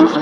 What's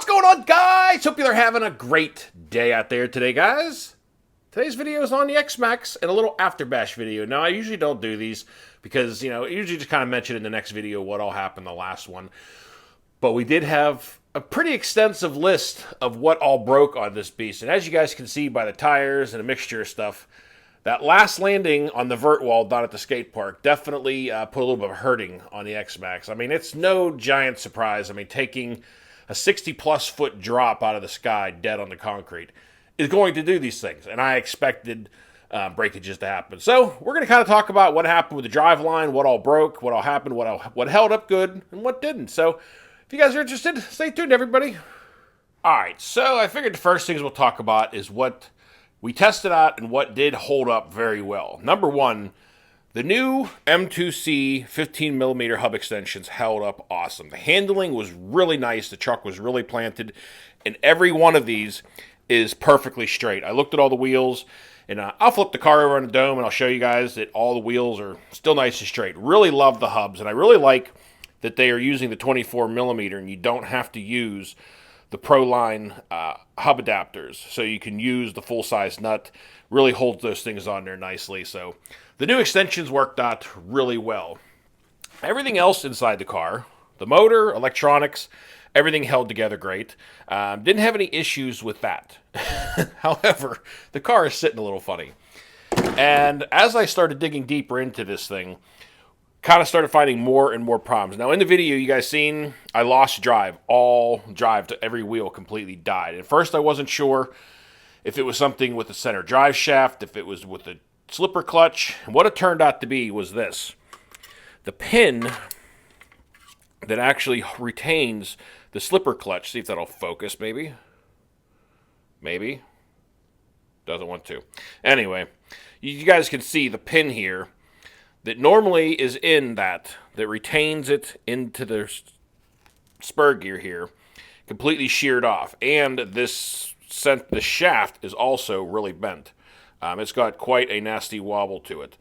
going on, guys? Hope you're having a great day out there today, guys. Today's video is on the XMAXX and a little afterbash video. Now, I usually don't do these because, I usually just kind of mention in the next video what all happened the last one. But we did have a pretty extensive list of what all broke on this beast. And as you guys can see by the tires and a mixture of stuff, that last landing on the vert wall down at the skate park definitely put a little bit of hurting on the XMAXX. I mean, it's no giant surprise. I mean, taking a 60-plus foot drop out of the sky dead on the concrete is going to do these things. And I expected breakages to happen. So we're going to kind of talk about what happened with the driveline, what all broke, what all happened, what held up good, and what didn't. So if you guys are interested, stay tuned, everybody. All right, so I figured the first things we'll talk about is what we tested out and what did hold up very well. Number one, the new M2C 15mm hub extensions held up awesome. The handling was really nice. The truck was really planted. And every one of these is perfectly straight. I looked at all the wheels, and I'll flip the car over on the dome, and I'll show you guys that all the wheels are still nice and straight. Really love the hubs, and I really like that they are using the 24mm, and you don't have to use the Pro-Line hub adapters, so you can use the full-size nut. Really holds those things on there nicely. So the new extensions worked out really well. Everything else inside the car, the motor, electronics, everything held together great. Didn't have any issues with that. However, the car is sitting a little funny. And as I started digging deeper into this thing, kind of started finding more and more problems. Now, in the video you guys seen, I lost drive. All drive to every wheel completely died. At first, I wasn't sure if it was something with the center drive shaft, if it was with the slipper clutch. And what it turned out to be was this. The pin that actually retains the slipper clutch. See if that'll focus, maybe. Maybe. Doesn't want to. Anyway, you guys can see the pin here that normally is in that retains it into the spur gear here, completely sheared off. And the shaft is also really bent. It's got quite a nasty wobble to it.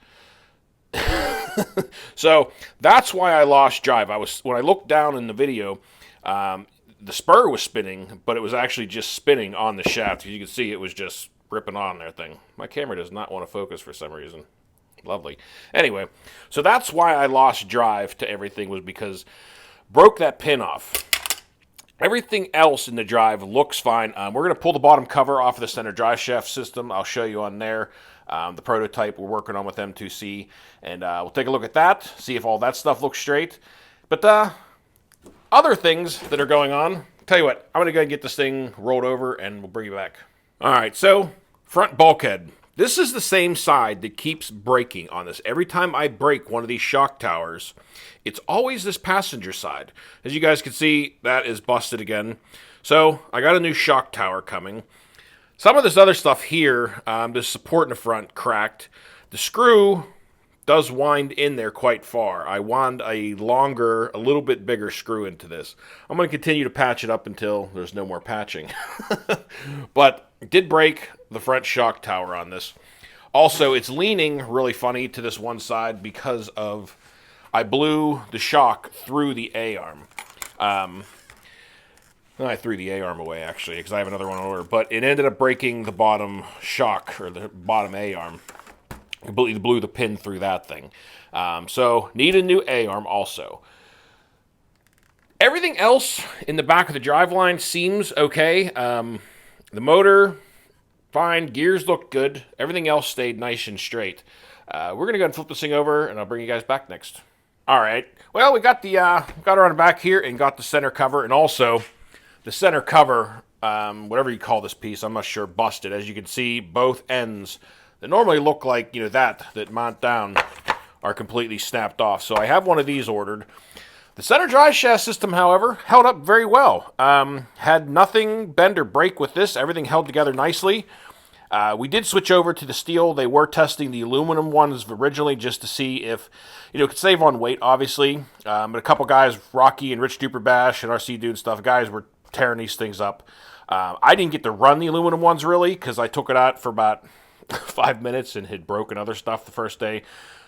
So that's why I lost drive. When I looked down in the video, the spur was spinning, but it was actually just spinning on the shaft. As you can see, it was just ripping on that thing. My camera does not want to focus for some reason. Lovely. Anyway, so that's why I lost drive to everything, was because broke that pin off. Everything else in the drive looks fine. We're going to pull the bottom cover off of the center drive shaft system. I'll show you on there the prototype we're working on with M2C, and we'll take a look at that, see if all that stuff looks straight. But other things that are going on, tell you what, I'm going to go and get this thing rolled over, and we'll bring you back. All right, so front bulkhead. This is the same side that keeps breaking on this. Every time I break one of these shock towers, it's always this passenger side. As you guys can see, that is busted again. So I got a new shock tower coming. Some of this other stuff here, this support in the front cracked. The screw does wind in there quite far. I wound a longer, a little bit bigger screw into this. I'm going to continue to patch it up until there's no more patching. But it did break the front shock tower on this. Also, it's leaning really funny to this one side because of I blew the shock through the A-arm. I threw the A-arm away, actually, because I have another one on order. But it ended up breaking the bottom shock, or the bottom A-arm. Completely blew the pin through that thing. So, need a new A-arm also. Everything else in the back of the driveline seems okay. The motor, fine. Gears look good. Everything else stayed nice and straight. We're going to go ahead and flip this thing over, and I'll bring you guys back next. All right. Well, we got got her on the back here and got the center cover, and also the center cover, whatever you call this piece, I'm not sure, busted. As you can see, both ends that normally look like, that mount down are completely snapped off. So I have one of these ordered. The center drive shaft system, however, held up very well. Had nothing bend or break with this. Everything held together nicely. We did switch over to the steel. They were testing the aluminum ones originally just to see if, it could save on weight, obviously. But a couple guys, Rocky and Rich Duper Bash and RC Dude and stuff, guys were tearing these things up. I didn't get to run the aluminum ones really because I took it out for about 5 minutes and had broken other stuff the first day.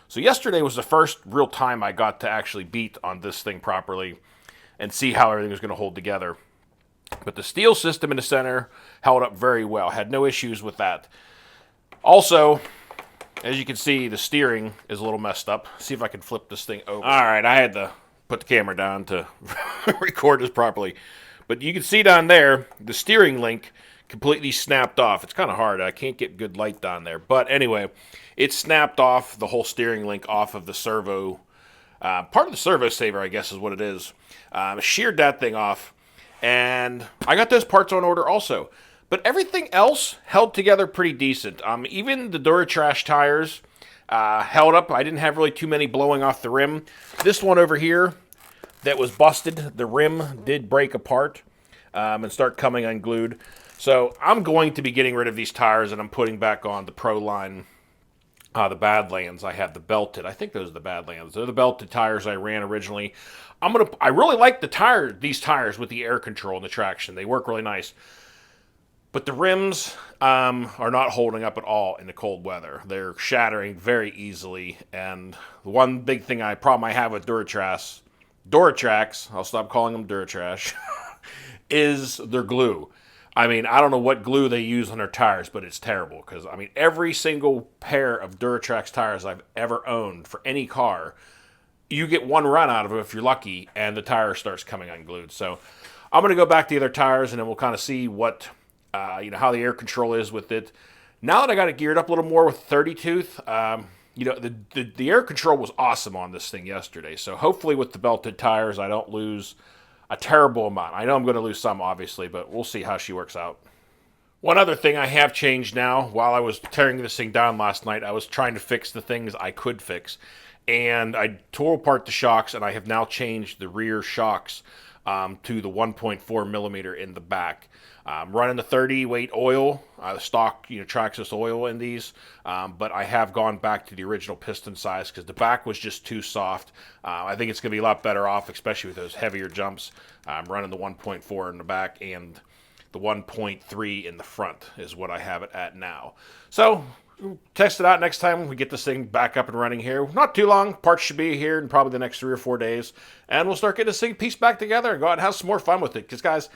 So yesterday was the first real time I got to actually beat on this thing properly and see how everything was going to hold together. But the steel system in the center held up very well. Had no issues with that. Also, as you can see, the steering is a little messed up. See if I can flip this thing over. All right, I had to put the camera down to record this properly. But you can see down there, the steering link completely snapped off. It's kind of hard. I can't get good light down there. But anyway, it snapped off the whole steering link off of the servo. Part of the servo saver, I guess, is what it is. Sheared that thing off. And I got those parts on order also. But everything else held together pretty decent. Even the Duratrash tires held up. I didn't have really too many blowing off the rim. This one over here that was busted, the rim did break apart and start coming unglued. So I'm going to be getting rid of these tires, and I'm putting back on the Pro line, the Badlands. I have the belted. I think those are the Badlands. They're the belted tires I ran originally. I really like these tires with the air control and the traction. They work really nice. But the rims are not holding up at all in the cold weather. They're shattering very easily. And the one big problem I have with Duratrax, I'll stop calling them Duratrash, is their glue. I mean, I don't know what glue they use on their tires, but it's terrible. Because, I mean, every single pair of Duratrax tires I've ever owned for any car, you get one run out of them if you're lucky, and the tire starts coming unglued. So I'm going to go back to the other tires, and then we'll kind of see what, how the air control is with it. Now that I got it geared up a little more with 30 tooth, the air control was awesome on this thing yesterday. So hopefully with the belted tires, I don't lose a terrible amount. I know I'm going to lose some, obviously, but we'll see how she works out. One other thing I have changed now, while I was tearing this thing down last night, I was trying to fix the things I could fix. And I tore apart the shocks, and I have now changed the rear shocks to the 1.4 millimeter in the back. Running the 30 weight oil, stock Traxxas oil in these, but I have gone back to the original piston size because the back was just too soft. I think it's going to be a lot better off, especially with those heavier jumps. Running the 1.4 in the back and the 1.3 in the front is what I have it at now. So we'll test it out next time we get this thing back up and running here. Not too long. Parts should be here in probably the next 3 or 4 days. And we'll start getting this thing pieced back together and go out and have some more fun with it. Because, guys,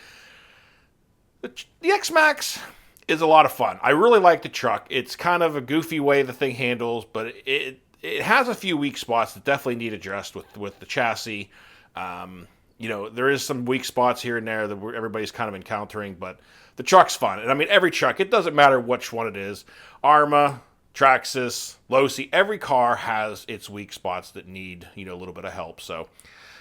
the XMAXX is a lot of fun. I really like the truck. It's kind of a goofy way the thing handles, but it has a few weak spots that definitely need addressed with the chassis. There is some weak spots here and there that everybody's kind of encountering, but the truck's fun. And I mean, every truck, it doesn't matter which one it is. Arma, Traxxas, Losi, every car has its weak spots that need, a little bit of help. So,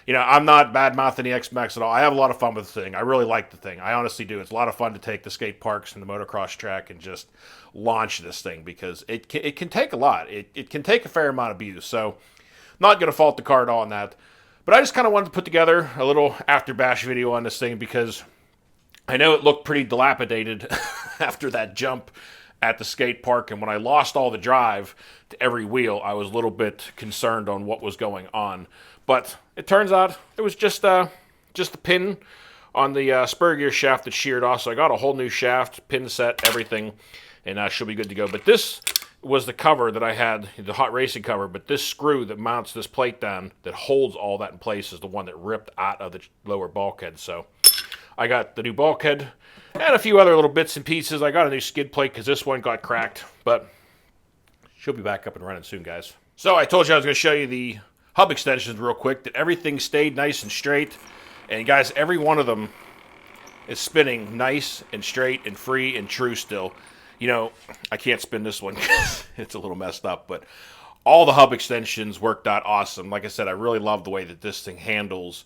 I'm not bad-mouthing the XMAXX at all. I have a lot of fun with the thing. I really like the thing. I honestly do. It's a lot of fun to take the skate parks and the motocross track and just launch this thing because it can take a lot. It can take a fair amount of abuse. So, not going to fault the car at all on that. But I just kind of wanted to put together a little after bash video on this thing because I know it looked pretty dilapidated after that jump at the skate park. And when I lost all the drive to every wheel, I was a little bit concerned on what was going on. But it turns out it was just the pin on the spur gear shaft that sheared off. So I got a whole new shaft, pin set, everything, and should be good to go. But this was the cover that I had, the hot racing cover. But this screw that mounts this plate down that holds all that in place is the one that ripped out of the lower bulkhead. So I got the new bulkhead and a few other little bits and pieces. I got a new skid plate because this one got cracked. But she'll be back up and running soon, guys. So I told you I was going to show you the hub extensions real quick, that everything stayed nice and straight. And guys, every one of them is spinning nice and straight and free and true still. I can't spin this one because it's a little messed up, but all the hub extensions worked out awesome. Like I said, I really love the way that this thing handles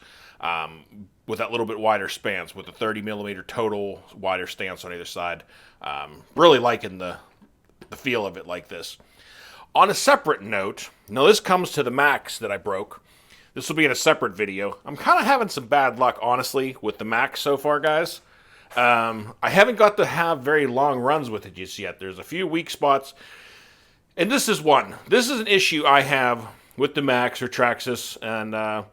with that little bit wider stance, with the 30 millimeter total wider stance on either side. Really liking the feel of it like this. On a separate note, now this comes to the Max that I broke. This will be in a separate video. I'm kind of having some bad luck, honestly, with the Max so far, guys. I haven't got to have very long runs with it just yet. There's a few weak spots, and this is one. This is an issue I have with the Max or Traxxas, and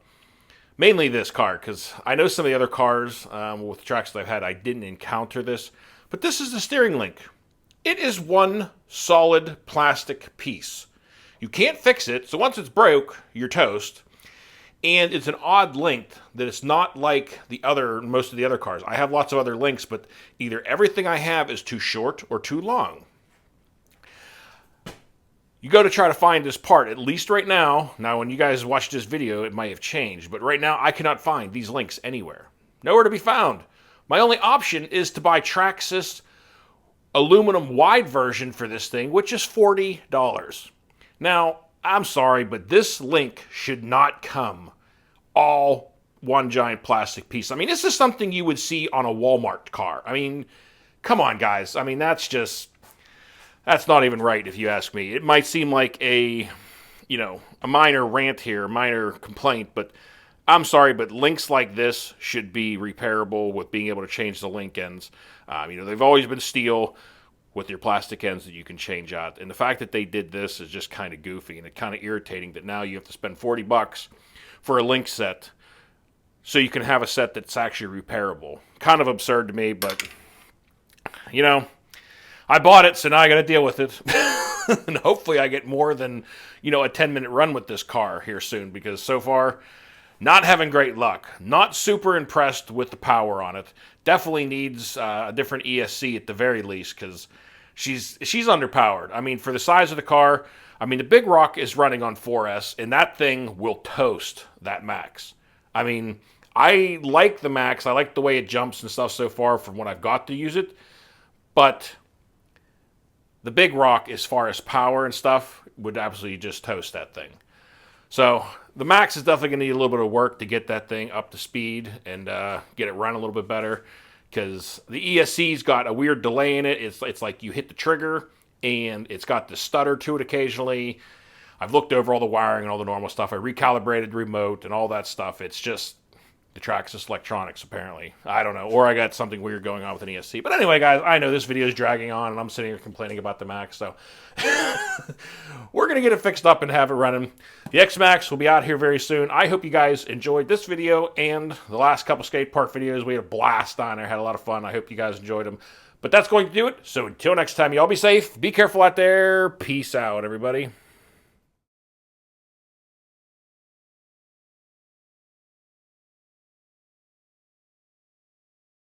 mainly this car, because I know some of the other cars with Traxxas I've had, I didn't encounter this, but this is the steering link. It is one solid plastic piece. You can't fix it, so once it's broke, you're toast. And it's an odd length that it's not like most of the other cars. I have lots of other links, but either everything I have is too short or too long. You go to try to find this part, at least right now. Now, when you guys watch this video, it might have changed, but right now I cannot find these links anywhere. Nowhere to be found. My only option is to buy Traxxas aluminum wide version for this thing, which is $40. Now, I'm sorry, but this link should not come all one giant plastic piece. I mean, this is something you would see on a Walmart car. I mean, come on, guys. I mean, that's not even right if you ask me. It might seem like a minor rant here, a minor complaint, but I'm sorry, but links like this should be repairable with being able to change the link ends. They've always been steel with your plastic ends that you can change out. And the fact that they did this is just kind of goofy, and it's kind of irritating that now you have to spend $40 for a link set so you can have a set that's actually repairable. Kind of absurd to me, but, I bought it, so now I got to deal with it. And hopefully I get more than, a 10-minute run with this car here soon, because so far, not having great luck. Not super impressed with the power on it. Definitely needs a different ESC at the very least, because she's underpowered. I mean, for the size of the car, the Big Rock is running on 4S, and that thing will toast that Max. I mean, I like the Max. I like the way it jumps and stuff so far from what I've got to use it, but the Big Rock, as far as power and stuff, would absolutely just toast that thing. So the Max is definitely going to need a little bit of work to get that thing up to speed and get it run a little bit better, because the ESC's got a weird delay in it. It's like you hit the trigger and it's got the stutter to it occasionally. I've looked over all the wiring and all the normal stuff. I recalibrated the remote and all that stuff. It's just the Traxxas electronics, apparently. I don't know. Or I got something weird going on with an ESC. But anyway, guys, I know this video is dragging on, and I'm sitting here complaining about the Max. So we're going to get it fixed up and have it running. The XMAXX will be out here very soon. I hope you guys enjoyed this video and the last couple skate park videos. We had a blast on there. Had a lot of fun. I hope you guys enjoyed them. But that's going to do it. So until next time, y'all be safe. Be careful out there. Peace out, everybody.